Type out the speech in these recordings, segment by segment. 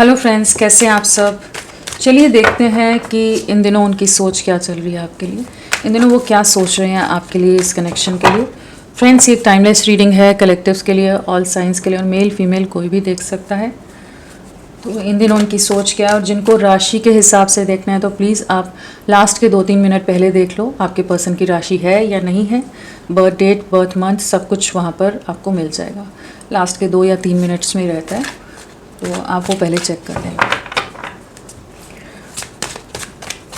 Hello friends, कैसे हैं आप सब। चलिए देखते हैं कि इन दिनों उनकी सोच क्या चल रही है आपके लिए। इन दिनों वो क्या सोच रहे हैं आपके लिए, इस कनेक्शन के लिए। फ्रेंड्स, ये टाइमलेस रीडिंग है, कलेक्टिव्स के लिए, ऑल साइंस के लिए, और मेल फीमेल कोई भी देख सकता है। तो इन दिनों उनकी सोच क्या है, और जिनको राशि के हिसाब से देखना है तो प्लीज़ आप लास्ट के 2-3 मिनट पहले देख लो आपके पर्सन की राशि है या नहीं है। बर्थ डेट, बर्थ मंथ, सब कुछ वहाँ पर आपको मिल जाएगा। लास्ट के 2 या 3 मिनट्स में ही रहता है, तो आप वो पहले चेक कर लें।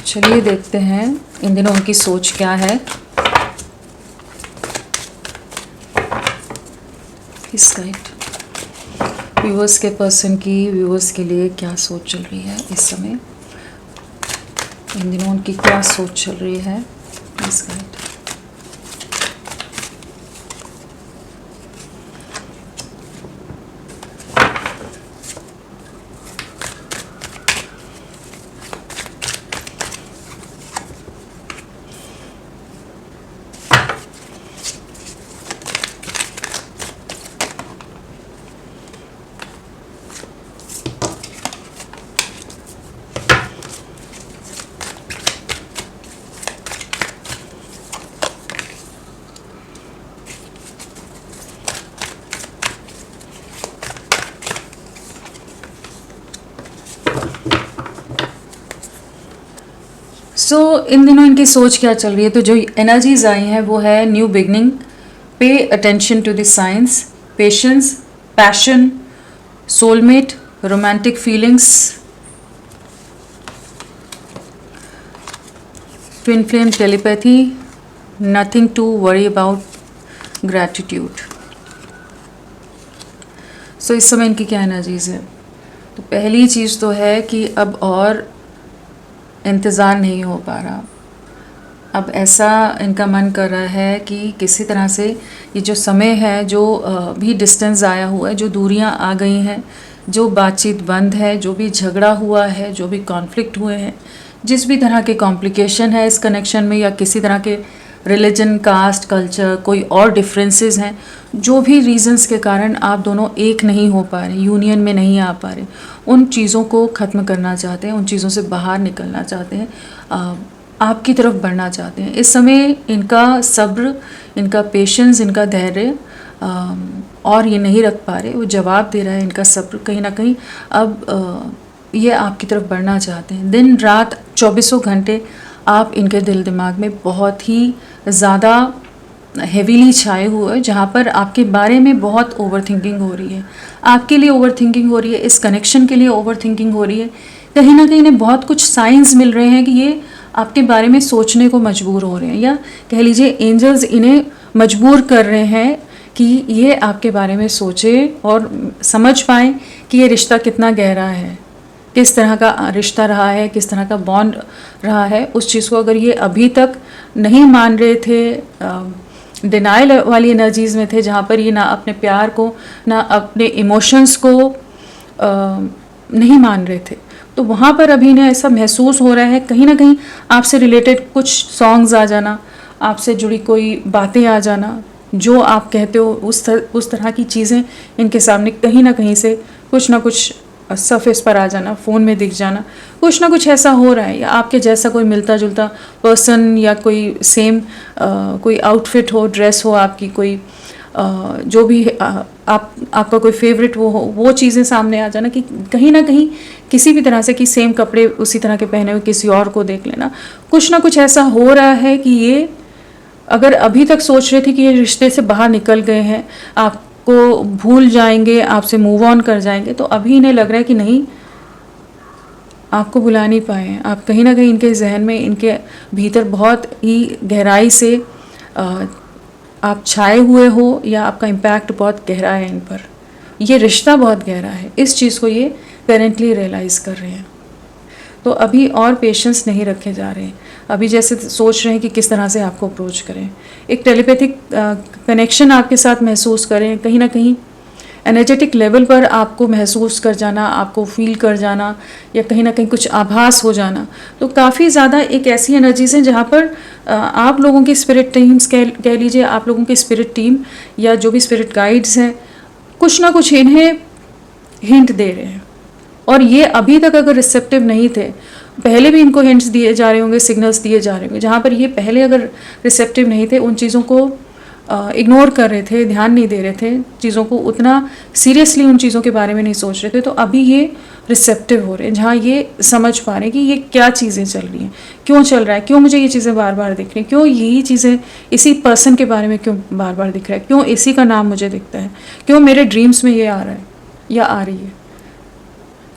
चलिए देखते हैं इन दिनों उनकी सोच क्या है। इस गाइड व्यूअर्स के पर्सन की व्यूअर्स के लिए क्या सोच चल रही है इस समय। इन दिनों उनकी क्या सोच चल रही है इस गाइड। इन दिनों इनकी सोच क्या चल रही है, तो जो एनर्जीज आई हैं वो है new beginning, pay attention to the science, patience, passion, soulmate, romantic feelings, twin flame, telepathy, nothing to worry about, gratitude. So इस समय इनकी क्या एनर्जीज है। तो पहली चीज़ तो है कि अब और इंतज़ार नहीं हो पा रहा। अब ऐसा इनका मन कर रहा है कि किसी तरह से ये जो समय है, जो भी डिस्टेंस आया हुआ है, जो दूरियां आ गई हैं, जो बातचीत बंद है, जो भी झगड़ा हुआ है, जो भी कॉन्फ्लिक्ट हुए हैं, जिस भी तरह के कॉम्प्लिकेशन है इस कनेक्शन में, या किसी तरह के रिलीजन, कास्ट, कल्चर, कोई और डिफरेंसेस हैं, जो भी रीजंस के कारण आप दोनों एक नहीं हो पा रहे, यूनियन में नहीं आ पा रहे, उन चीज़ों को ख़त्म करना चाहते हैं, उन चीज़ों से बाहर निकलना चाहते हैं, आपकी तरफ बढ़ना चाहते हैं। इस समय इनका सब्र, इनका पेशेंस, इनका धैर्य और ये नहीं रख पा रहे, वो जवाब दे रहा है इनका सब्र कहीं ना कहीं। अब ये आपकी तरफ बढ़ना चाहते हैं। दिन रात 24 घंटे आप इनके दिल दिमाग में बहुत ही ज़्यादा हेवीली छाए हुए हैं, जहाँ पर आपके बारे में बहुत ओवर थिंकिंग हो रही है, आपके लिए ओवर थिंकिंग हो रही है, इस कनेक्शन के लिए ओवर थिंकिंग हो रही है। कहीं ना कहीं इन्हें बहुत कुछ साइंस मिल रहे हैं कि ये आपके बारे में सोचने को मजबूर हो रहे हैं, या कह लीजिए एंजल्स इन्हें मजबूर कर रहे हैं कि ये आपके बारे में सोचे और समझ पाएँ कि ये रिश्ता कितना गहरा है, किस तरह का रिश्ता रहा है, किस तरह का बॉन्ड रहा है। उस चीज़ को अगर ये अभी तक नहीं मान रहे थे, डिनाइल वाली एनर्जीज़ में थे, जहाँ पर ये ना अपने प्यार को, ना अपने इमोशंस को नहीं मान रहे थे, तो वहाँ पर अभी इन्हें ऐसा महसूस हो रहा है कहीं ना कहीं आपसे रिलेटेड कुछ सॉन्ग्स आ जाना, आपसे जुड़ी कोई बातें आ जाना, जो आप कहते हो उस तरह की चीज़ें इनके सामने कहीं ना कहीं से कुछ ना कुछ सरफेस पर आ जाना, फ़ोन में दिख जाना, कुछ ना कुछ ऐसा हो रहा है, या आपके जैसा कोई मिलता जुलता पर्सन, या कोई सेम कोई आउटफिट हो, ड्रेस हो आपकी, कोई जो भी आपका कोई फेवरेट वो चीज़ें सामने आ जाना, कि कहीं ना कहीं किसी भी तरह से कि सेम कपड़े उसी तरह के पहने हुए किसी और को देख लेना। कुछ ना कुछ ऐसा हो रहा है कि ये अगर अभी तक सोच रहे थे कि ये रिश्ते से बाहर निकल गए हैं, आपको भूल जाएंगे, आपसे मूव ऑन कर जाएंगे, तो अभी इन्हें लग रहा है कि नहीं, आपको भुला नहीं पाए हैं। आप कहीं ना कहीं इनके जहन में, इनके भीतर बहुत ही गहराई से आप छाए हुए हो, या आपका इम्पैक्ट बहुत गहरा है इन पर, ये रिश्ता बहुत गहरा है, इस चीज़ को ये करेंटली रियलाइज़ कर रहे हैं। तो अभी और पेशेंस नहीं रखे जा रहे हैं, अभी जैसे सोच रहे हैं कि किस तरह से आपको अप्रोच करें, एक टेलीपैथिक कनेक्शन आपके साथ महसूस करें, कहीं ना कहीं एनर्जेटिक लेवल पर आपको महसूस कर जाना, आपको फील कर जाना, या कहीं ना कहीं कुछ आभास हो जाना। तो काफ़ी ज़्यादा एक ऐसी एनर्जीज हैं जहाँ पर आप लोगों की स्पिरिट टीम्स कह लीजिए, आप लोगों की स्पिरिट टीम या जो भी स्पिरिट गाइड्स हैं, कुछ ना कुछ इन्हें हिंट दे रहे हैं और ये अभी तक अगर रिसेप्टिव नहीं थे, पहले भी इनको हिंट्स दिए जा रहे होंगे, सिग्नल्स दिए जा रहे होंगे, जहाँ पर ये पहले अगर रिसेप्टिव नहीं थे, उन चीज़ों को इग्नोर कर रहे थे, ध्यान नहीं दे रहे थे, चीज़ों को उतना सीरियसली उन चीज़ों के बारे में नहीं सोच रहे थे, तो अभी ये रिसेप्टिव हो रहे हैं, जहाँ ये समझ पा रहे हैं कि ये क्या चीज़ें चल रही हैं, क्यों चल रहा है, क्यों मुझे ये चीज़ें बार बार दिख रही हैं, क्यों यही चीज़ें इसी पर्सन के बारे में क्यों बार बार दिख रहा है, क्यों इसी का नाम मुझे दिखता है, क्यों मेरे ड्रीम्स में ये आ रहा है या आ रही है,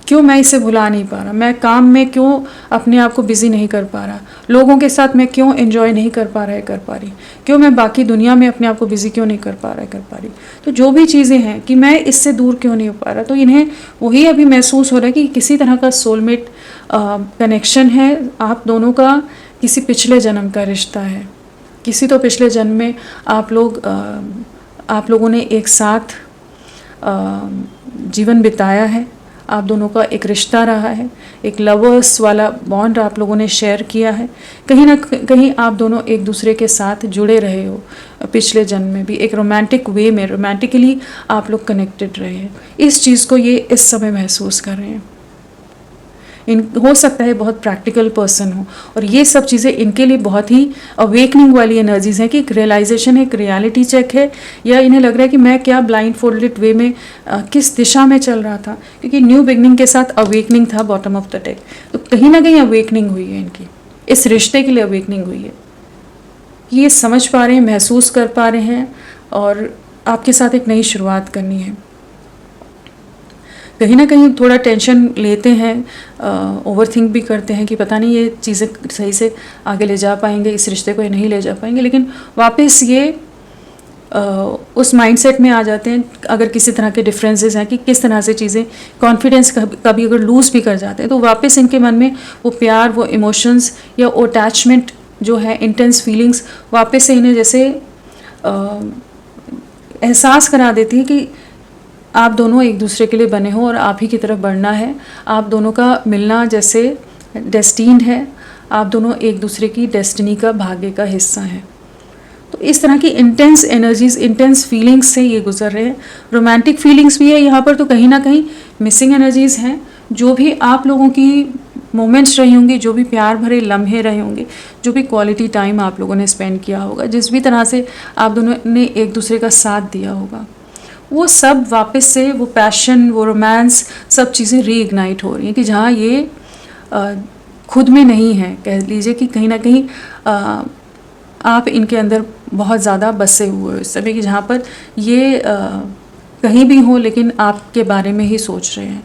क्यों मैं इसे भुला नहीं पा रहा, मैं काम में क्यों अपने आप को बिज़ी नहीं कर पा रहा, लोगों के साथ मैं क्यों एंजॉय नहीं कर पा रहा है, कर पा रही, क्यों मैं बाकी दुनिया में अपने आप को बिज़ी क्यों नहीं कर पा रहा है, कर पा रही। तो जो भी चीज़ें हैं कि मैं इससे दूर क्यों नहीं हो पा रहा, तो इन्हें वही अभी महसूस हो रहा है कि किसी तरह का सोलमेट कनेक्शन है, आप दोनों का किसी पिछले जन्म का रिश्ता है, किसी तो पिछले जन्म में आप लोगों ने एक साथ जीवन बिताया है, आप दोनों का एक रिश्ता रहा है, एक लवर्स वाला बॉन्ड आप लोगों ने शेयर किया है, कहीं ना कहीं आप दोनों एक दूसरे के साथ जुड़े रहे हो, पिछले जन्म में भी एक रोमांटिक वे में रोमांटिकली आप लोग कनेक्टेड रहे हैं। इस चीज़ को ये इस समय महसूस कर रहे हैं। हो सकता है बहुत प्रैक्टिकल पर्सन हो, और ये सब चीज़ें इनके लिए बहुत ही अवेकनिंग वाली एनर्जीज हैं कि एक रियलाइजेशन है, एक रियलिटी चेक है, या इन्हें लग रहा है कि मैं क्या ब्लाइंड फोल्डेड वे में किस दिशा में चल रहा था, क्योंकि न्यू बिगनिंग के साथ अवेकनिंग था बॉटम ऑफ द डेक। तो कहीं ना कहीं अवेकनिंग हुई है इनकी, इस रिश्ते के लिए अवेकनिंग हुई है, ये समझ पा रहे हैं, महसूस कर पा रहे हैं, और आपके साथ एक नई शुरुआत करनी है। कहीं ना कहीं थोड़ा टेंशन लेते हैं, ओवर थिंक भी करते हैं कि पता नहीं ये चीज़ें सही से आगे ले जा पाएंगे, इस रिश्ते को ये नहीं ले जा पाएंगे, लेकिन वापस ये उस माइंडसेट में आ जाते हैं, अगर किसी तरह के डिफरेंसेस हैं कि किस तरह से चीज़ें, कॉन्फिडेंस कभी अगर लूज़ भी कर जाते हैं, तो वापस इनके मन में वो प्यार, वो इमोशंस या अटैचमेंट जो है, इंटेंस फीलिंग्स वापस से इन्हें जैसे एहसास करा देती है कि आप दोनों एक दूसरे के लिए बने हो और आप ही की तरफ बढ़ना है, आप दोनों का मिलना जैसे डेस्टिन्ड है, आप दोनों एक दूसरे की डेस्टिनी का, भाग्य का हिस्सा हैं। तो इस तरह की इंटेंस एनर्जीज, इंटेंस फीलिंग्स से ये गुजर रहे हैं। रोमांटिक फीलिंग्स भी है यहाँ पर, तो कहीं ना कहीं मिसिंग एनर्जीज हैं। जो भी आप लोगों की मोमेंट्स रही होंगी, जो भी प्यार भरे लम्हे रहे होंगे, जो भी क्वालिटी टाइम आप लोगों ने स्पेंड किया होगा, जिस भी तरह से आप दोनों ने एक दूसरे का साथ दिया होगा, वो सब वापस से वो पैशन, वो रोमांस, सब चीज़ें रीइग्नाइट हो रही हैं कि जहाँ ये खुद में नहीं है, कह लीजिए कि कहीं ना कहीं आप इनके अंदर बहुत ज़्यादा बसे हुए हो इस समय, कि जहाँ पर ये कहीं भी हो लेकिन आपके बारे में ही सोच रहे हैं।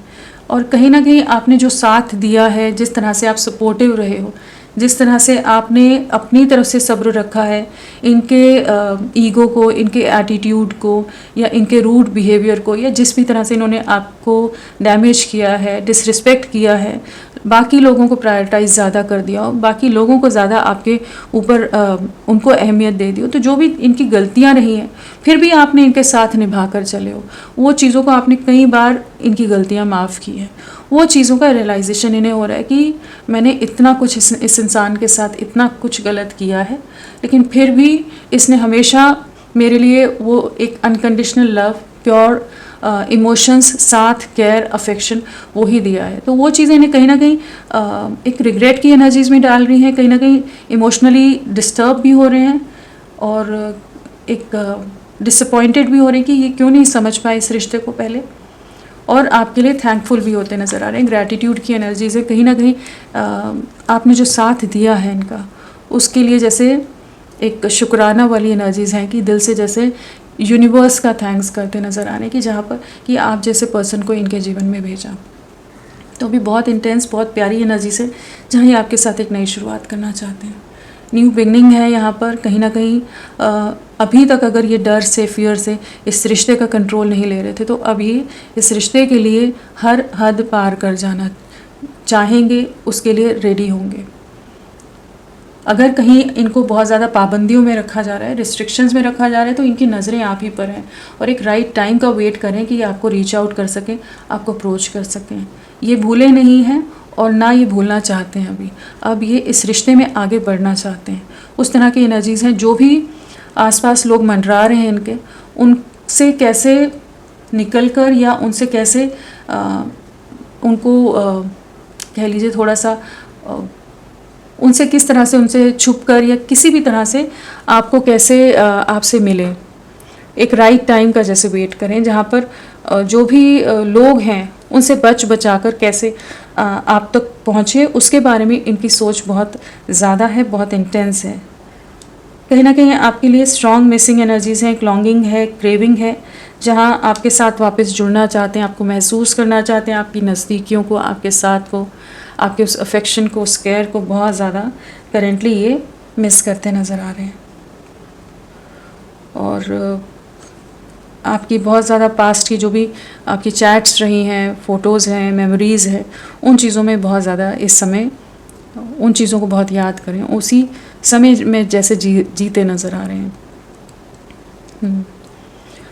और कहीं ना कहीं आपने जो साथ दिया है, जिस तरह से आप सपोर्टिव रहे हो, जिस तरह से आपने अपनी तरफ से सब्र रखा है, इनके ईगो को, इनके एटीट्यूड को, या इनके रूड बिहेवियर को, या जिस भी तरह से इन्होंने आपको डैमेज किया है, डिसरिस्पेक्ट किया है, बाकी लोगों को प्रायोरिटाइज ज़्यादा कर दिया हो, बाकी लोगों को ज़्यादा आपके ऊपर उनको अहमियत दे दी हो, तो जो भी इनकी गलतियां रही हैं, फिर भी आपने इनके साथ निभा कर चले हो, वो चीज़ों को आपने कई बार इनकी गलतियां माफ़ की हैं, वो चीज़ों का रियलाइजेशन इन्हें हो रहा है कि मैंने इतना कुछ इस इंसान के साथ इतना कुछ गलत किया है, लेकिन फिर भी इसने हमेशा मेरे लिए वो एक अनकंडीशनल लव, प्योर इमोशंस, साथ, केयर, अफेक्शन वो ही दिया है। तो वो चीज़ें इन्हें कहीं ना कहीं एक रिग्रेट की एनर्जीज में डाल रही हैं, कहीं ना कहीं इमोशनली डिस्टर्ब भी हो रहे हैं, और एक डिसअपॉइंटेड भी हो रहे हैं कि ये क्यों नहीं समझ पाए इस रिश्ते को पहले, और आपके लिए थैंकफुल भी होते नज़र आ रहे हैं। ग्रैटिट्यूड की एनर्जीज है, कहीं ना कहीं आपने जो साथ दिया है इनका, उसके लिए जैसे एक शुक्राना वाली एनर्जीज हैं कि दिल से जैसे यूनिवर्स का थैंक्स करते नज़र आ रहे हैं कि जहाँ पर कि आप जैसे पर्सन को इनके जीवन में भेजा। तो भी बहुत इंटेंस, बहुत प्यारी एनर्जी से जहाँ ये आपके साथ एक नई शुरुआत करना चाहते हैं। न्यू बिगनिंग है यहाँ पर। कहीं ना कहीं अभी तक अगर ये डर से, फियर से इस रिश्ते का कंट्रोल नहीं ले रहे थे, तो अब ये इस रिश्ते के लिए हर हद पार कर जाना चाहेंगे, उसके लिए रेडी होंगे। अगर कहीं इनको बहुत ज़्यादा पाबंदियों में रखा जा रहा है, रिस्ट्रिक्शंस में रखा जा रहा है, तो इनकी नज़रें आप ही पर हैं, और एक राइट टाइम का वेट करें कि ये आपको रीच आउट कर सकें, आपको अप्रोच कर सकें। ये भूले नहीं हैं और ना ये भूलना चाहते हैं अभी। अब ये इस रिश्ते में आगे बढ़ना चाहते हैं। उस तरह की एनर्जीज़ हैं। जो भी आसपास लोग मंडरा रहे हैं इनके, उनसे कैसे निकल कर या उनसे कैसे उनको कह लीजिए थोड़ा सा उनसे किस तरह से उनसे छुप कर या किसी भी तरह से आपको कैसे आपसे मिले, एक राइट टाइम का जैसे वेट करें, जहाँ पर जो भी लोग हैं उनसे बचा कर कैसे आप तक पहुँचे, उसके बारे में इनकी सोच बहुत ज़्यादा है, बहुत इंटेंस है। कहीं ना कहीं आपके लिए स्ट्रॉन्ग मिसिंग एनर्जीज़ हैं, एक लॉन्गिंग है, क्रेविंग है, जहाँ आपके साथ वापस जुड़ना चाहते हैं, आपको महसूस करना चाहते हैं, आपकी नज़दीकियों को, आपके साथ को, आपके उस अफेक्शन को, उस केयर को बहुत ज़्यादा करेंटली ये मिस करते नज़र आ रहे हैं। और आपकी बहुत ज़्यादा पास्ट की जो भी आपकी चैट्स रही हैं, फ़ोटोज़ हैं, मेमोरीज़ हैं, उन चीज़ों में बहुत ज़्यादा इस समय उन चीज़ों को बहुत याद करें, उसी समय में जैसे जीते नज़र आ रहे हैं।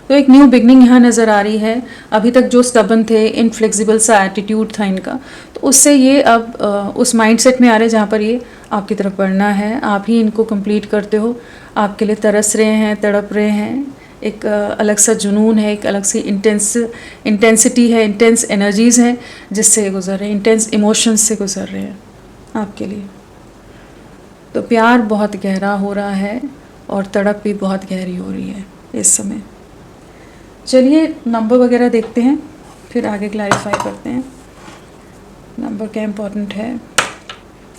तो एक न्यू बिगनिंग यहाँ नज़र आ रही है। अभी तक जो स्टबन थे, इनफ्लेक्सिबल सा एटीट्यूड था इनका, तो उससे ये अब उस माइंडसेट में आ रहे हैं जहाँ पर ये आपकी तरफ बढ़ना है, आप ही इनको कंप्लीट करते हो, आपके लिए तरस रहे हैं, तड़प रहे हैं। एक अलग सा जुनून है, एक अलग सी इंटेंसिटी है, इंटेंस एनर्जीज़ हैं जिससे गुजर रहे हैं, इंटेंस इमोशंस से गुजर रहे हैं आपके लिए। तो प्यार बहुत गहरा हो रहा है और तड़प भी बहुत गहरी हो रही है इस समय। चलिए नंबर वगैरह देखते हैं, फिर आगे क्लैरिफाई करते हैं। नंबर क्या इम्पोर्टेंट है?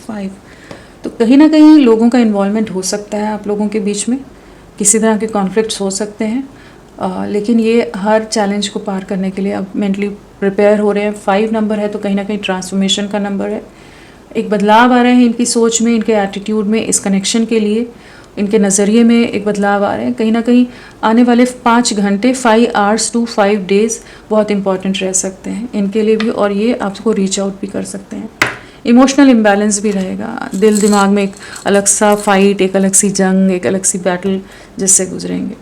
5। तो कहीं ना कहीं लोगों का इन्वॉल्वमेंट हो सकता है आप लोगों के बीच में, किसी तरह के कॉन्फ्लिक्ट्स हो सकते हैं, लेकिन ये हर चैलेंज को पार करने के लिए अब मेंटली प्रिपेयर हो रहे हैं। 5 नंबर है तो कहीं ना कहीं ट्रांसफॉर्मेशन का नंबर है, एक बदलाव आ रहे हैं इनकी सोच में, इनके एटीट्यूड में, इस कनेक्शन के लिए इनके नज़रिए में एक बदलाव आ रहे हैं। कहीं ना कहीं आने वाले 5 घंटे 5 आवर्स टू 5 डेज़ बहुत इंपॉर्टेंट रह सकते हैं इनके लिए भी, और ये आपको रीच आउट भी कर सकते हैं। इमोशनल इम्बैलेंस भी रहेगा, दिल दिमाग में एक अलग सा फाइट, एक अलग सी जंग, एक अलग सी बैटल जिससे गुजरेंगे।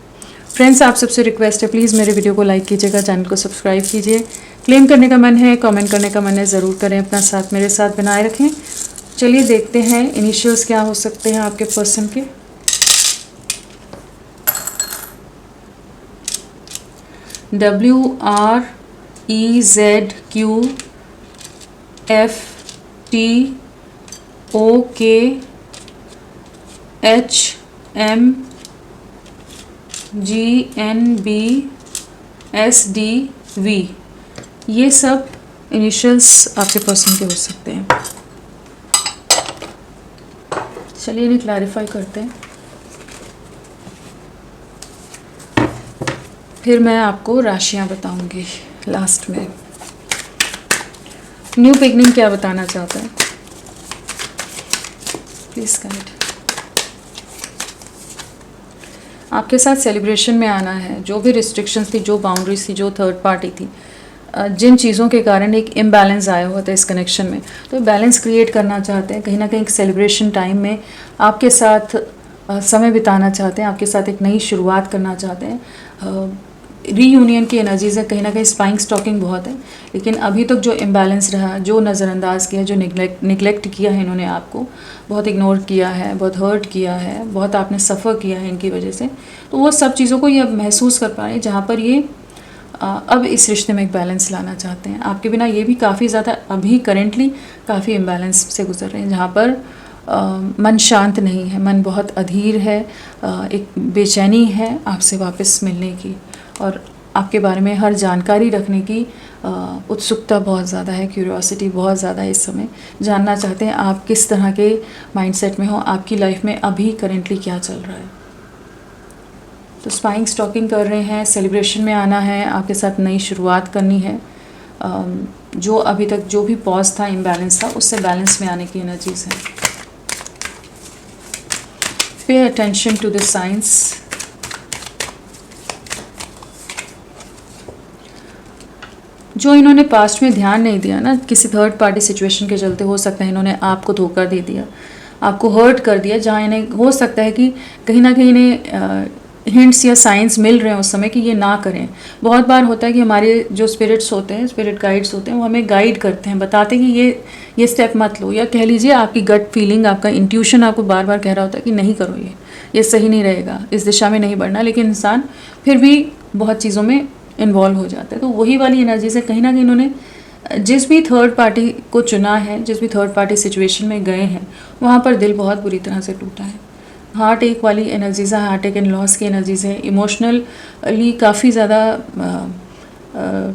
फ्रेंड्स, आप सबसे रिक्वेस्ट है, प्लीज़ मेरे वीडियो को लाइक कीजिएगा, चैनल को सब्सक्राइब कीजिए। क्लेम करने का मन है, कमेंट करने का मन है, ज़रूर करें, अपना साथ मेरे साथ बनाए रखें। चलिए देखते हैं इनिशियल्स क्या हो सकते हैं आपके पर्सन के। WREZQFTOKHMGNBSDV, ये सब इनिशियल्स आपके पर्सन के हो सकते हैं। चलिए इन्हें क्लैरिफाई करते हैं, फिर मैं आपको राशियां बताऊंगी लास्ट में। न्यू बिगनिंग क्या बताना चाहता है? Please guide. आपके साथ सेलिब्रेशन में आना है। जो भी रिस्ट्रिक्शंस थी, जो बाउंड्रीज थी, जो थर्ड पार्टी थी, जिन चीज़ों के कारण एक इम्बैलेंस आया हुआ था इस कनेक्शन में, तो बैलेंस क्रिएट करना चाहते हैं। कहीं ना कहीं सेलिब्रेशन टाइम में आपके साथ समय बिताना चाहते हैं, आपके साथ एक नई शुरुआत करना चाहते हैं। रीयूनियन की एनर्जीज़ है, कहीं ना कहीं स्पाइंग स्टॉकिंग बहुत है, लेकिन अभी तक जो इम्बैलेंस रहा, जो नज़रअंदाज किया, जो निगलेक्ट किया है इन्होंने, आपको बहुत इग्नोर किया है, बहुत हर्ट किया है, बहुत आपने सफ़र किया है इनकी वजह से, तो वो सब चीज़ों को ये अब महसूस कर पा रहे हैं, जहाँ पर ये अब इस रिश्ते में एक बैलेंस लाना चाहते हैं। आपके बिना ये भी काफ़ी ज़्यादा अभी करेंटली काफ़ी इम्बैलेंस से गुजर रहे हैं, जहाँ पर मन शांत नहीं है, मन बहुत अधीर है, एक बेचैनी है आपसे वापस मिलने की, और आपके बारे में हर जानकारी रखने की उत्सुकता बहुत ज़्यादा है, क्यूरियोसिटी बहुत ज़्यादा है। इस समय जानना चाहते हैं आप किस तरह के माइंडसेट में हो, आपकी लाइफ में अभी करेंटली क्या चल रहा है। तो स्पाइंग स्टॉकिंग कर रहे हैं, सेलिब्रेशन में आना है, आपके साथ नई शुरुआत करनी है। जो अभी तक जो भी पॉज था, इम्बैलेंस था, उससे बैलेंस में आने की एनर्जीज हैं। पे अटेंशन टू द साइंस। जो इन्होंने पास्ट में ध्यान नहीं दिया ना, किसी थर्ड पार्टी सिचुएशन के चलते, हो सकता है इन्होंने आपको धोखा दे दिया, आपको हर्ट कर दिया, जहाँ इन्हें हो सकता है कि कहीं ना कहीं इन्हें हिंट्स या साइंस मिल रहे हैं उस समय कि ये ना करें। बहुत बार होता है कि हमारे जो स्पिरिट्स होते हैं, स्पिरिट गाइड्स होते हैं, वो हमें गाइड करते हैं, बताते हैं कि ये स्टेप मत लो, या कह लीजिए आपकी गट फीलिंग, आपका इंट्यूशन आपको बार बार कह रहा होता है कि नहीं करो, ये सही नहीं रहेगा, इस दिशा में नहीं बढ़ना, लेकिन इंसान फिर भी बहुत चीज़ों में इन्वॉल्व हो जाता है। तो वही वाली एनर्जी से कहीं ना कहीं इन्होंने जिस भी थर्ड पार्टी को चुना है, जिस भी थर्ड पार्टी सिचुएशन में गए हैं, वहाँ पर दिल बहुत बुरी तरह से टूटा है। हार्ट एक वाली एनर्जीज़ है, हार्ट एक एंड लॉस की एनर्जीज़ है। इमोशनली काफ़ी ज़्यादा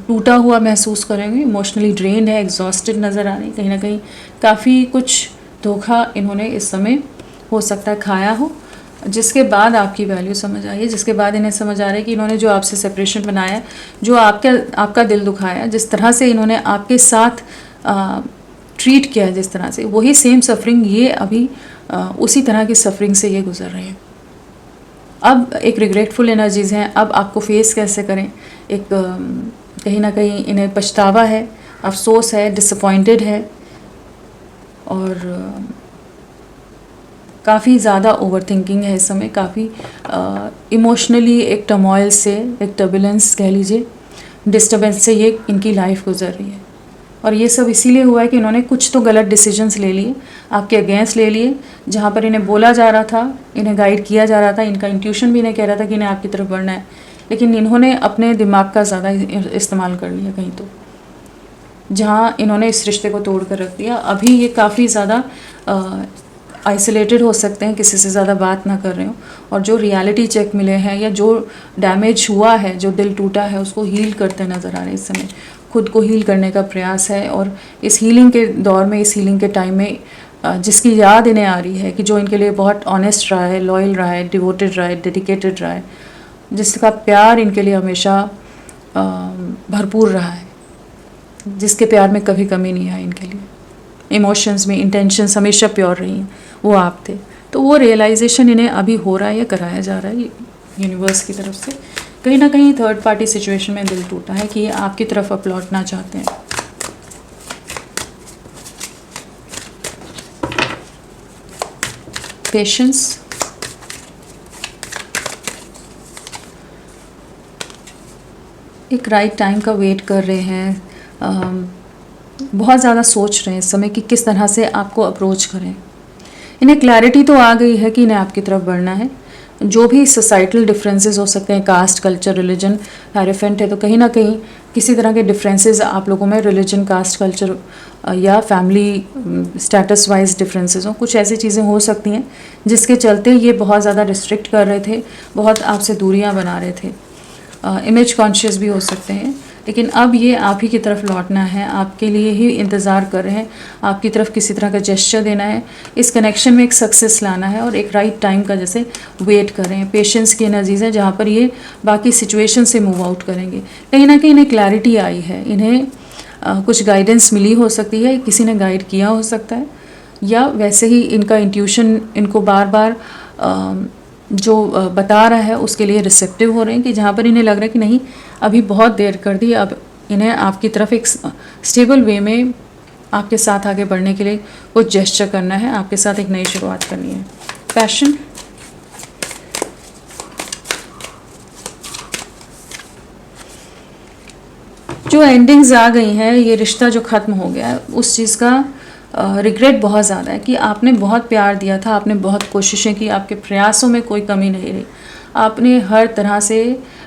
टूटा हुआ महसूस करेंगे, इमोशनली ड्रेन है, एग्जॉस्टेड नज़र आ रही, कहीं ना कहीं काफ़ी कुछ धोखा इन्होंने इस समय हो सकता है खाया हो, जिसके बाद आपकी वैल्यू समझ आई है, जिसके बाद इन्हें समझ आ रहा है कि इन्होंने जो आपसे सेपरेशन बनाया, जो आपका दिल दुखाया, जिस तरह से इन्होंने आपके साथ ट्रीट किया है, जिस तरह से, वही सेम सफरिंग ये अभी उसी तरह की सफरिंग से ये गुजर रहे हैं। अब एक रिग्रेटफुल एनर्जीज़ हैं, अब आपको फेस कैसे करें, एक कहीं ना कहीं इन्हें पछतावा है, अफसोस है, डिसअपॉइंटेड है, और काफ़ी ज़्यादा ओवर थिंकिंग है इस समय, काफ़ी इमोशनली एक टर्मोइल से, एक टर्बुलेंस कह लीजिए, डिस्टर्बेंस से ये इनकी लाइफ गुजर रही है। और ये सब इसीलिए हुआ है कि इन्होंने कुछ तो गलत डिसीजंस ले लिए, आपके अगेंस्ट ले लिए, जहाँ पर इन्हें बोला जा रहा था, इन्हें गाइड किया जा रहा था, इनका इंट्यूशन भी इन्हें कह रहा था कि इन्हें आपकी तरफ बढ़ना है, लेकिन इन्होंने अपने दिमाग का ज़्यादा इस्तेमाल कर लिया कहीं, तो जहाँ इन्होंने इस रिश्ते को तोड़ कर रख दिया। अभी ये काफ़ी ज़्यादा आइसोलेटेड हो सकते हैं, किसी से ज़्यादा बात ना कर रहे हो, और जो रियलिटी चेक मिले हैं या जो डैमेज हुआ है, जो दिल टूटा है, उसको हील करते नज़र आ रहे हैं इस समय, खुद को हील करने का प्रयास है। और इस हीलिंग के दौर में, इस हीलिंग के टाइम में जिसकी याद इन्हें आ रही है कि जो इनके लिए बहुत ऑनेस्ट रहा है, लॉयल रहा है, डिवोटेड रहा है, डेडिकेटेड रहा है, जिसका प्यार इनके लिए हमेशा भरपूर रहा है, जिसके प्यार में कभी कमी नहीं आई इनके लिए, इमोशंस में इंटेंशंस हमेशा प्योर रही हैं, वो आप थे। तो वो रियलाइजेशन इन्हें अभी हो रहा है या कराया जा रहा है यूनिवर्स की तरफ से। कहीं ना कहीं थर्ड पार्टी सिचुएशन में दिल टूटा है कि ये आपकी तरफ अब लौटना चाहते हैं। पेशेंस, एक राइट टाइम का वेट कर रहे हैं, बहुत ज़्यादा सोच रहे हैं इस समय कि किस तरह से आपको अप्रोच करें। इन्हें क्लैरिटी तो आ गई है कि इन्हें आपकी तरफ बढ़ना है। जो भी सोसाइटल डिफरेंसेस हो सकते हैं, कास्ट, कल्चर, रिलीजन हैरेफेंट है, तो कहीं ना कहीं किसी तरह के डिफरेंसेस आप लोगों में, रिलीजन, कास्ट, कल्चर या फैमिली स्टेटस वाइज डिफरेंसेस हो, कुछ ऐसी चीज़ें हो सकती हैं जिसके चलते ये बहुत ज़्यादा रिस्ट्रिक्ट कर रहे थे, बहुत आपसे दूरियां बना रहे थे, इमेज कॉन्शियस भी हो सकते हैं। लेकिन अब ये आप ही की तरफ लौटना है, आपके लिए ही इंतज़ार कर रहे हैं, आपकी तरफ किसी तरह का जेस्चर देना है, इस कनेक्शन में एक सक्सेस लाना है, और एक राइट टाइम का जैसे वेट कर रहे हैं। पेशेंस की एनर्जीज़ है जहाँ पर ये बाकी सिचुएशन से मूव आउट करेंगे। कहीं ना कहीं इन्हें क्लैरिटी आई है, इन्हें कुछ गाइडेंस मिली हो सकती है, किसी ने गाइड किया हो सकता है, या वैसे ही इनका इंट्यूशन इनको बार बार जो बता रहा है उसके लिए रिसेप्टिव हो रहे हैं, कि जहाँ पर इन्हें लग रहा है कि नहीं अभी बहुत देर कर दी, अब इन्हें आपकी तरफ एक स्टेबल वे में आपके साथ आगे बढ़ने के लिए कुछ जेस्चर करना है, आपके साथ एक नई शुरुआत करनी है। पैशन, जो एंडिंग्स आ गई हैं, ये रिश्ता जो ख़त्म हो गया है, उस चीज़ का रिग्रेट बहुत ज़्यादा है कि आपने बहुत प्यार दिया था, आपने बहुत कोशिशें की, आपके प्रयासों में कोई कमी नहीं रही, आपने हर तरह से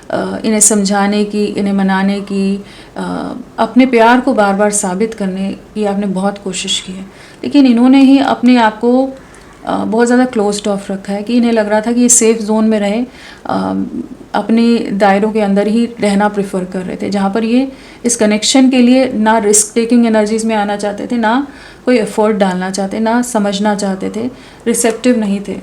इन्हें समझाने की, इन्हें मनाने की, अपने प्यार को बार बार साबित करने की आपने बहुत कोशिश की है, लेकिन इन्होंने ही अपने आप को बहुत ज़्यादा क्लोज्ड ऑफ रखा है, कि इन्हें लग रहा था कि ये सेफ़ जोन में रहे, अपने दायरों के अंदर ही रहना प्रेफर कर रहे थे, जहाँ पर ये इस कनेक्शन के लिए ना रिस्क टेकिंग एनर्जीज़ में आना चाहते थे, ना कोई एफर्ट डालना चाहते, ना समझना चाहते थे, रिसेप्टिव नहीं थे,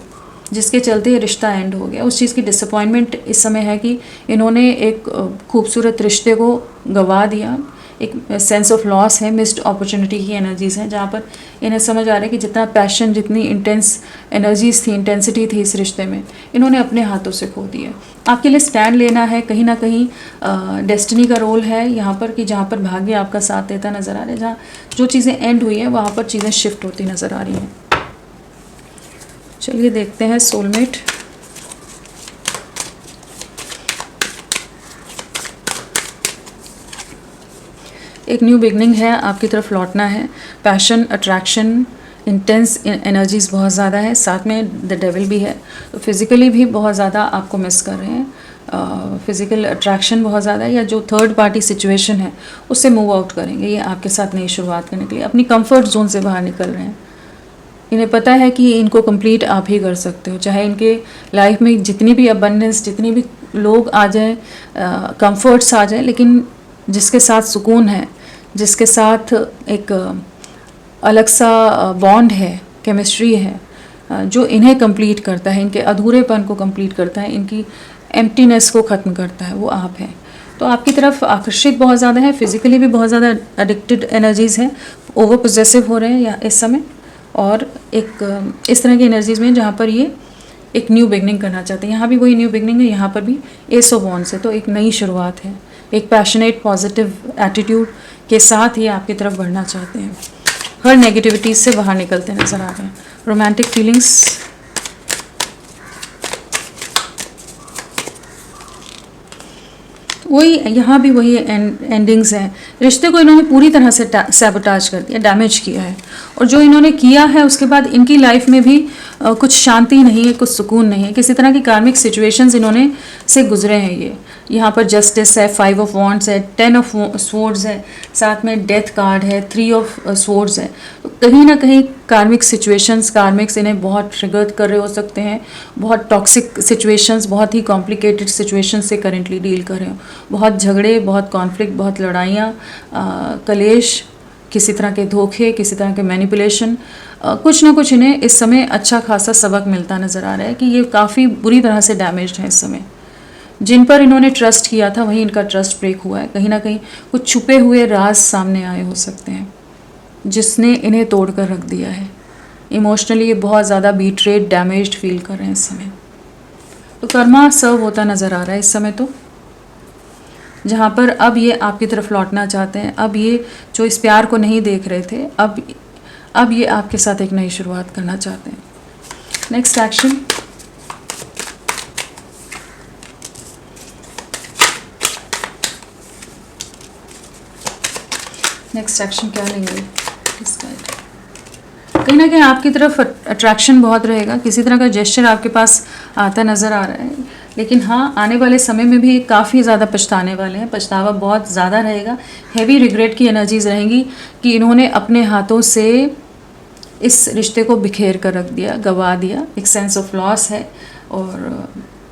जिसके चलते ये रिश्ता एंड हो गया। उस चीज़ की डिसअपॉइंटमेंट इस समय है कि इन्होंने एक खूबसूरत रिश्ते को गंवा दिया, एक सेंस ऑफ लॉस है, मिस्ड अपॉर्चुनिटी की एनर्जीज़ हैं, जहाँ पर इन्हें समझ आ रहा है कि जितना पैशन, जितनी इंटेंस एनर्जीज़ थी, इंटेंसिटी थी इस रिश्ते में, इन्होंने अपने हाथों से खो दिया। आपके लिए स्टैंड लेना है, कहीं ना कहीं डेस्टिनी का रोल है यहाँ पर, कि जहाँ पर भाग्य आपका साथ देता नज़र आ रहा है, जहाँ जो चीज़ें एंड हुई हैं वहाँ पर चीज़ें शिफ्ट होती नज़र आ रही हैं। चलिए देखते हैं सोलमेट। एक न्यू बिगनिंग है, आपकी तरफ लौटना है, पैशन, अट्रैक्शन, इंटेंस एनर्जीज़ बहुत ज़्यादा है, साथ में द डेविल भी है, तो फिज़िकली भी बहुत ज़्यादा आपको मिस कर रहे हैं, फिज़िकल अट्रैक्शन बहुत ज़्यादा है, या जो थर्ड पार्टी सिचुएशन है उससे मूव आउट करेंगे। ये आपके साथ नई शुरुआत करने के लिए अपनी कंफर्ट जोन से बाहर निकल रहे हैं। इन्हें पता है कि इनको कंप्लीट आप ही कर सकते हो, चाहे इनके लाइफ में जितनी भी अबंडेंस, जितनी भी लोग आ जाए, कंफर्ट्स आ जाए, लेकिन जिसके साथ सुकून है, जिसके साथ एक अलग सा बॉन्ड है, केमिस्ट्री है, जो इन्हें कंप्लीट करता है, इनके अधूरेपन को कंप्लीट करता है, इनकी एम्प्टीनेस को ख़त्म करता है, वो आप हैं। तो आपकी तरफ आकर्षित बहुत ज़्यादा है, फिजिकली भी बहुत ज़्यादा एडिक्टेड एनर्जीज़ हैं, ओवर पोजेसिव हो रहे हैं या इस समय, और एक इस तरह की एनर्जीज़ में जहाँ पर ये एक न्यू बिगनिंग करना चाहते हैं। यहाँ भी वही न्यू बिगनिंग है, यहाँ पर भी एस ऑफ वॉन्ड्स है, तो एक नई शुरुआत है, एक पैशनेट पॉजिटिव एटीट्यूड के साथ ये आपकी तरफ बढ़ना चाहते हैं, हर नेगेटिविटीज़ से बाहर निकलते नज़र आ रहे हैं। रोमांटिक फीलिंग्स, वही यहाँ भी वही एंडिंग्स हैं। रिश्ते को इन्होंने पूरी तरह से सैबोटाज कर दिया, डैमेज किया है, और जो इन्होंने किया है उसके बाद इनकी लाइफ में भी कुछ शांति नहीं है, कुछ सुकून नहीं है, किसी तरह की कार्मिक सिचुएशंस इन्होंने से गुजरे हैं। ये यहाँ पर जस्टिस है, 5 ऑफ वॉन्ड्स है, 10 ऑफ स्वॉर्ड्स है, साथ में डेथ कार्ड है, 3 ऑफ स्वॉर्ड्स है। तो कहीं ना कहीं कार्मिक सिचुएशंस, कार्मिक्स इन्हें बहुत ट्रिगर कर रहे हो सकते हैं, बहुत टॉक्सिक सिचुएशंस, बहुत ही कॉम्प्लिकेटेड सिचुएशंस से करेंटली डील कर रहे हो, बहुत झगड़े, बहुत कॉन्फ्लिक्ट, बहुत लड़ाइयाँ, कलेश, किसी तरह के धोखे, किसी तरह के मैनिपुलेशन, कुछ ना कुछ इन्हें इस समय अच्छा खासा सबक मिलता नज़र आ रहा है कि ये काफ़ी बुरी तरह से डैमेज्ड है इस समय। जिन पर इन्होंने ट्रस्ट किया था वहीं इनका ट्रस्ट ब्रेक हुआ है, कहीं ना कहीं कुछ छुपे हुए राज सामने आए हो सकते हैं जिसने इन्हें तोड़ कर रख दिया है। इमोशनली ये बहुत ज़्यादा बीट्रेड, डैमेज्ड फील कर रहे हैं इस समय। तो कर्मा सर्व होता नज़र आ रहा है इस समय, तो जहाँ पर अब ये आपकी तरफ लौटना चाहते हैं, अब ये जो इस प्यार को नहीं देख रहे थे, अब ये आपके साथ एक नई शुरुआत करना चाहते हैं। नेक्स्ट एक्शन, नेक्स्ट एक्शन क्या लेंगे? कहीं ना कहीं आपकी तरफ अट्रैक्शन बहुत रहेगा, किसी तरह का जेस्चर आपके पास आता नज़र आ रहा है, लेकिन हाँ आने वाले समय में भी काफ़ी ज़्यादा पछताने वाले हैं, पछतावा बहुत ज़्यादा रहेगा, हैवी रिग्रेट की एनर्जीज रहेंगी कि इन्होंने अपने हाथों से इस रिश्ते को बिखेर कर रख दिया, गवा दिया। एक सेंस ऑफ लॉस है और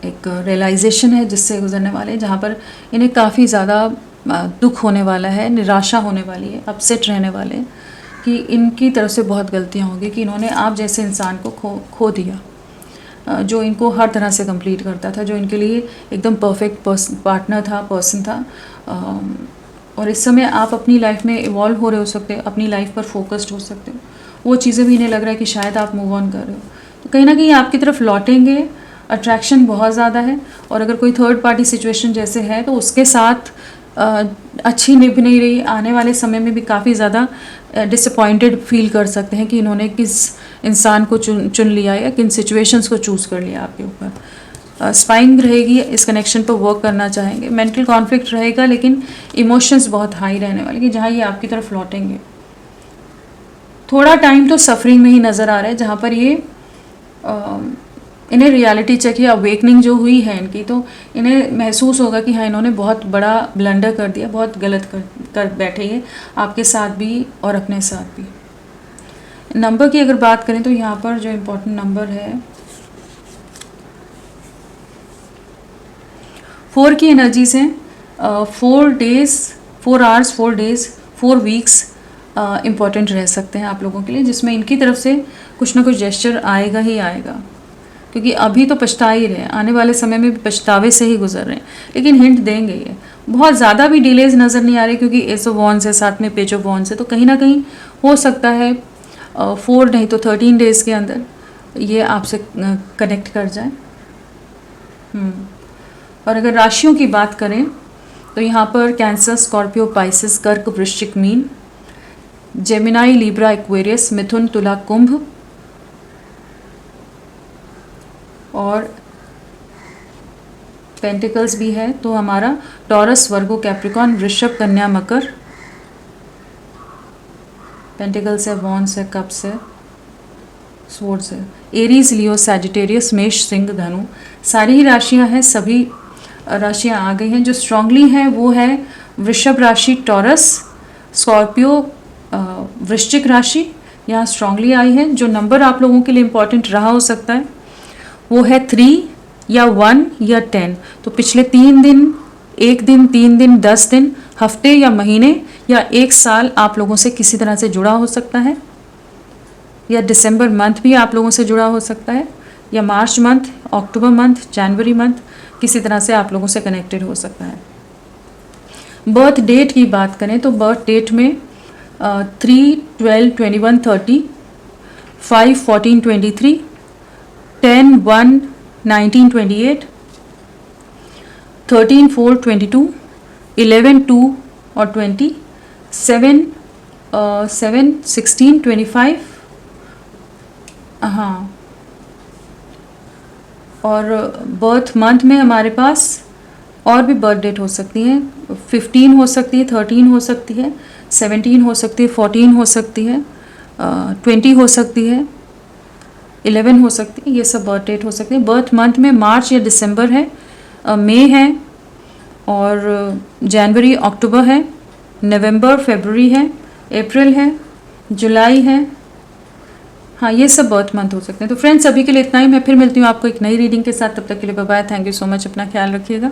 एक रियलाइजेशन है जिससे गुजरने वाले हैं, जहाँ पर इन्हें काफ़ी ज़्यादा दुख होने वाला है, निराशा होने वाली है, अपसेट रहने वाले हैं कि इनकी तरफ से बहुत गलतियाँ होंगी कि इन्होंने आप जैसे इंसान को खो दिया, जो इनको हर तरह से कंप्लीट करता था, जो इनके लिए एकदम परफेक्ट पार्टनर था, पर्सन था। और इस समय आप अपनी लाइफ में इवॉल्व हो रहे हो सकते हो, अपनी लाइफ पर फोकस्ड हो सकते हो, वो चीज़ें भी इन्हें लग रहा है कि शायद आप मूव ऑन कर रहे हो, तो कहीं ना कहीं आपकी तरफ लौटेंगे। अट्रैक्शन बहुत ज़्यादा है, और अगर कोई थर्ड पार्टी सिचुएशन जैसे है तो उसके साथ अच्छी निभ नहीं रही, आने वाले समय में भी काफ़ी ज़्यादा डिसअपॉइंटेड फील कर सकते हैं कि इन्होंने किस इंसान को चुन लिया या किन सिचुएशंस को चूज़ कर लिया आपके ऊपर। स्पाइंग रहेगी, इस कनेक्शन पर वर्क करना चाहेंगे, मेंटल कॉन्फ्लिक्ट रहेगा, लेकिन इमोशंस बहुत हाई रहने वाले कि जहाँ ये आपकी तरफ लौटेंगे। थोड़ा टाइम तो सफरिंग में ही नज़र आ रहा है, जहाँ पर ये इन्हें रियलिटी चेक या अवेकनिंग जो हुई है इनकी, तो इन्हें महसूस होगा कि हाँ इन्होंने बहुत बड़ा ब्लंडर कर दिया, बहुत गलत कर बैठे ये आपके साथ भी और अपने साथ भी। नंबर की अगर बात करें तो यहाँ पर जो इम्पोर्टेंट नंबर है 4 की एनर्जीज हैं। 4 days, 4 hours, 4 days, 4 weeks important रह सकते हैं आप लोगों के लिए, जिसमें इनकी तरफ से कुछ ना कुछ जेस्चर आएगा ही आएगा, क्योंकि अभी तो पछता ही रहे, आने वाले समय में भी पछतावे से ही गुजर रहे हैं, लेकिन हिंट देंगे ये। बहुत ज़्यादा भी डिलेज नज़र नहीं आ रही, क्योंकि एस ऑफ वॉन्ड्स है, साथ में पेज ऑफ वॉन्ड्स है, तो कहीं ना कहीं हो सकता है 4 नहीं तो 13 डेज़ के अंदर ये आपसे कनेक्ट कर जाए। और अगर राशियों की बात करें तो यहाँ पर कैंसर, स्कॉर्पियो, पाइसिस, कर्क, वृश्चिक, मीन, जेमिनाई, लिब्रा, एक्वेरियस, मिथुन, तुला, कुंभ, और पेंटिकल्स भी है तो हमारा टॉरस, वर्गो, कैप्रिकॉन, वृषभ, कन्या, मकर, पेंटिकल्स है, वॉन्ड्स है, कप्स है, स्वॉर्ड्स है, एरीज, लियो, सैजिटेरियस, मेष, सिंह, धनु, सारी ही राशियां हैं, सभी राशियाँ आ गई हैं। जो स्ट्रांगली हैं वो है वृषभ राशि, टॉरस, स्कॉर्पियो, वृश्चिक राशि यहाँ स्ट्रांगली आई है। जो नंबर आप लोगों के लिए इम्पॉर्टेंट रहा हो सकता है वो है 3 या 1 या 10। तो पिछले 3 दिन, 1 दिन, 3 दिन, 10 दिन, हफ्ते या महीने या 1 साल आप लोगों से किसी तरह से जुड़ा हो सकता है, या दिसंबर मंथ भी आप लोगों से जुड़ा हो सकता है, या मार्च मंथ, अक्टूबर मंथ, जनवरी मंथ किसी तरह से आप लोगों से कनेक्टेड हो सकता है। बर्थ डेट की बात करें तो बर्थ डेट में 3, 12, 21, 30, 5, 14, 23, 10, 1, 19, 28, 13, 4, 22, 11, 2 और 20, 7, 7, 16, 25, हाँ, और बर्थ मंथ में हमारे पास और भी बर्थ डेट हो सकती हैं। 15 हो सकती है, 13 हो सकती है, 17 हो सकती है, 14 हो सकती है, 20 हो सकती है, 11 हो सकती है। ये सब बर्थ डेट हो सकती है। बर्थ मंथ में मार्च या दिसंबर है, मई है, और जनवरी, अक्टूबर है, नवंबर, फरवरी है, अप्रैल है, जुलाई है। हाँ, ये सब बर्थ मंथ हो सकते हैं। तो फ्रेंड्स, अभी के लिए इतना ही। मैं फिर मिलती हूँ आपको एक नई रीडिंग के साथ। तब तक के लिए bye bye. Thank you so much. अपना ख्याल रखिएगा।